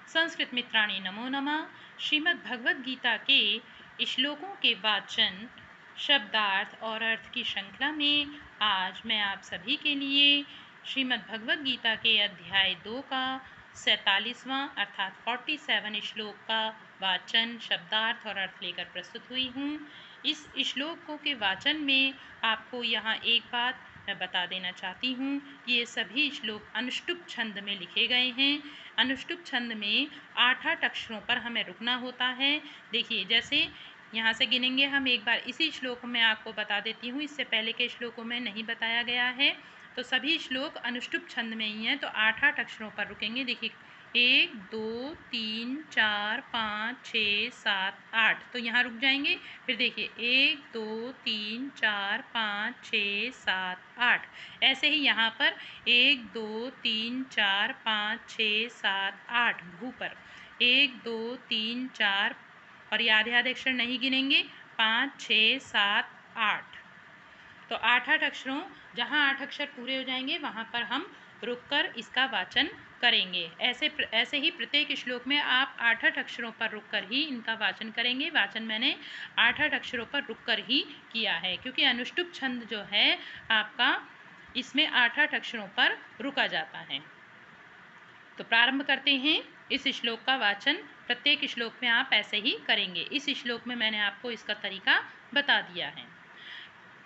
संस्कृत मित्राणि नमो नमः। श्रीमद् भगवद गीता के श्लोकों के वाचन, शब्दार्थ और अर्थ की श्रृंखला में आज मैं आप सभी के लिए श्रीमद् भगवद गीता के अध्याय 2 का 47वां अर्थात 47 श्लोक का वाचन, शब्दार्थ और अर्थ लेकर प्रस्तुत हुई हूँ। इस श्लोकों के वाचन में आपको यहाँ एक बात मैं बता देना चाहती हूँ कि ये सभी श्लोक अनुष्टुप छंद में लिखे गए हैं। अनुष्टुप छंद में 8-8 अक्षरों पर हमें रुकना होता है। देखिए, जैसे यहाँ से गिनेंगे हम एक बार। इसी श्लोक में आपको बता देती हूँ, इससे पहले के श्लोकों में नहीं बताया गया है। तो सभी श्लोक अनुष्टुप छंद में ही हैं, तो 8-8 अक्षरों पर रुकेंगे। देखिए, 1 2 3 4 5 6 7 8, तो यहाँ रुक जाएंगे। फिर देखिए 1 2 3 4 5 6 7 8, ऐसे ही यहाँ पर 1 2 3 4 5 6 7 8 भू पर 1 2 3 4, और ये आधे आधे अक्षर नहीं गिनेंगे, 5 6 7 8। तो 8-8 अक्षरों, जहाँ 8 अक्षर पूरे हो जाएंगे वहाँ पर हम रुककर इसका वाचन करेंगे। ऐसे ही प्रत्येक श्लोक में आप 8-8 अक्षरों पर रुककर ही इनका वाचन करेंगे। वाचन मैंने 8-8 अक्षरों पर रुककर ही किया है, क्योंकि अनुष्टुप छंद जो है आपका, इसमें 8-8 अक्षरों पर रुका जाता है। तो प्रारंभ करते हैं इस श्लोक का वाचन। प्रत्येक श्लोक में आप ऐसे ही करेंगे। इस श्लोक में मैंने आपको इसका तरीका बता दिया है।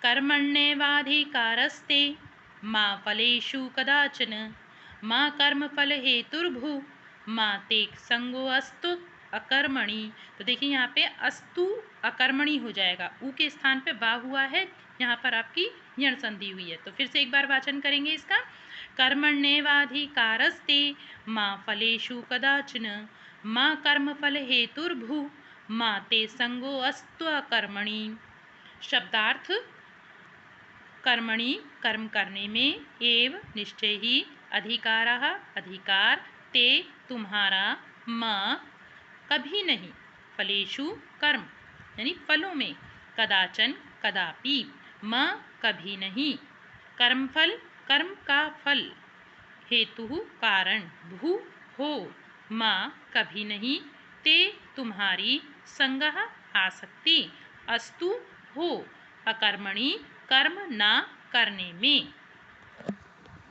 कर्मण्येवाधिकारस्ते मा फलेषु कदाचन मा कर्मफल हेतुर्भु मा ते संगो अस्तु अकर्मणि। तो देखिए यहाँ पे अस्तु अकर्मणि हो जाएगा, ऊ के स्थान पे बा हुआ है, यहाँ पर आपकी यण संधि हुई है। तो फिर से एक बार वाचन करेंगे इसका। कर्मण्येवाधिकारस्ते मा फलेषु कदाचन मा कर्मफल हेतुर्भु मा ते संगो अस्तु अकर्मणि। शब्दार्थ: कर्मणि कर्म करने में, एव निश्चय ही, अधिकारः अधिकार, ते तुम्हारा, म कभी नहीं, फलेषु कर्म यानी फलों में, कदाचन कदापि, म कभी नहीं, कर्मफल कर्म का फल, हेतु कारण, भू हो, म कभी नहीं, ते तुम्हारी, संगः आसक्ति, अस्तु हो, अकर्मणि कर्म ना करने में।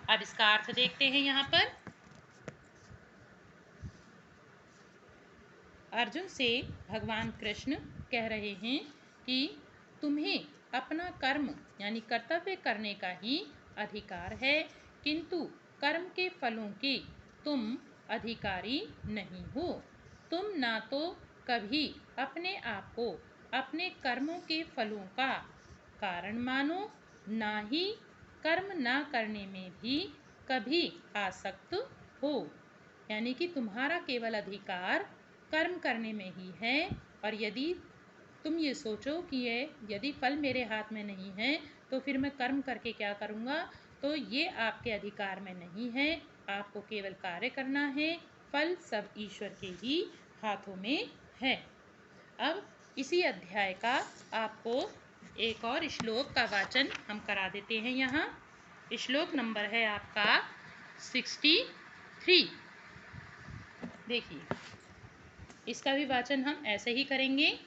अब इसका अर्थ देखते हैं। यहाँ पर अर्जुन से भगवान कृष्ण कह रहे हैं कि तुम्हें अपना कर्म यानी कर्तव्य करने का ही अधिकार है, किंतु कर्म के फलों के तुम अधिकारी नहीं हो। तुम ना तो कभी अपने आप को अपने कर्मों के फलों का कारण मानो, ना ही कर्म ना करने में भी कभी आसक्त हो। यानी कि तुम्हारा केवल अधिकार कर्म करने में ही है, और यदि तुम ये सोचो कि यदि फल मेरे हाथ में नहीं है तो फिर मैं कर्म करके क्या करूँगा, तो ये आपके अधिकार में नहीं है। आपको केवल कार्य करना है, फल सब ईश्वर के ही हाथों में है। अब इसी अध्याय का आपको एक और श्लोक का वाचन हम करा देते हैं। यहाँ श्लोक नंबर है आपका 63। देखिए, इसका भी वाचन हम ऐसे ही करेंगे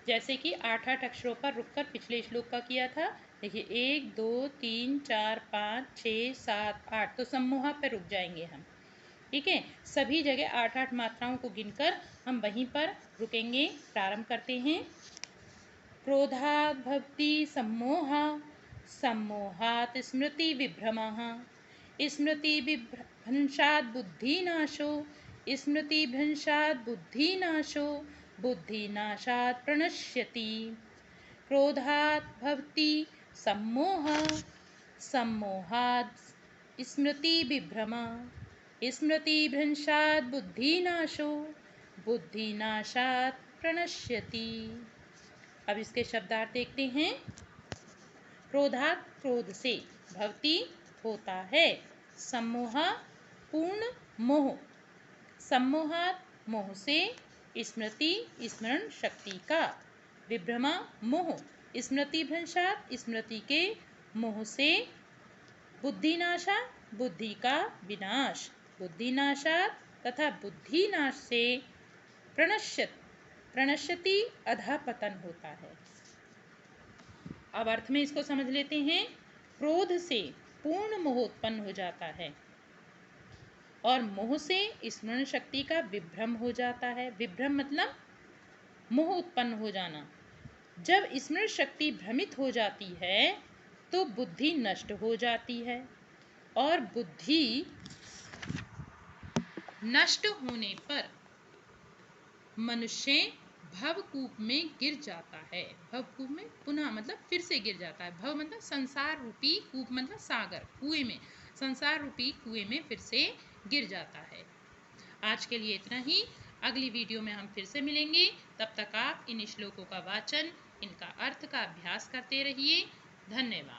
जैसे कि 8-8 अक्षरों पर रुककर पिछले श्लोक का किया था। देखिए 1 2 3 4 5 6 7 8, तो समूह पर रुक जाएंगे हम। ठीक है, सभी जगह 8-8 मात्राओं को गिनकर हम वहीं पर रुकेंगे। प्रारंभ करते हैं। क्रोधात् भवति सम्मोहा, सम्मोहात् स्मृति विभ्रमः, स्मृति विभ्रंशात् बुद्धिनाशो, स्मृति भ्रंशात् बुद्धिनाशो, बुद्धिनाशात् प्रणश्यति। क्रोधात् भवति सम्मोहः, सम्मोहात् स्मृति विभ्रमः, स्मृति भ्रंशात् बुद्धिनाशो, बुद्धिनाशात् प्रणश्यति। अब इसके शब्दार्थ देखते हैं। क्रोधात् क्रोध से, भवति होता है, सम्मोह पूर्ण मोह, सम्मोहात् मोह से, स्मृति स्मरण शक्ति का, विभ्रमा मोह, स्मृति भ्रंशात् स्मृति के मोह से, बुद्धिनाशा बुद्धि का विनाश, बुद्धिनाशात् तथा बुद्धिनाश से प्रणश्यति अधःपतन होता है। अब अर्थ में इसको समझ लेते हैं। क्रोध से पूर्ण मोह उत्पन्न हो जाता है और मोह से स्मरण शक्ति का विभ्रम हो जाता है। विभ्रम मतलब मोह उत्पन्न हो जाना। जब स्मरण शक्ति भ्रमित हो जाती है तो बुद्धि नष्ट हो जाती है और बुद्धि नष्ट होने पर मनुष्य भवकूप में गिर जाता है। भवकूप में पुनः मतलब फिर से गिर जाता है। भव मतलब संसार रूपी, कूप मतलब सागर, कुएं में, संसार रूपी कुएं में फिर से गिर जाता है। आज के लिए इतना ही। अगली वीडियो में हम फिर से मिलेंगे। तब तक आप इन श्लोकों का वाचन, इनका अर्थ का अभ्यास करते रहिए। धन्यवाद।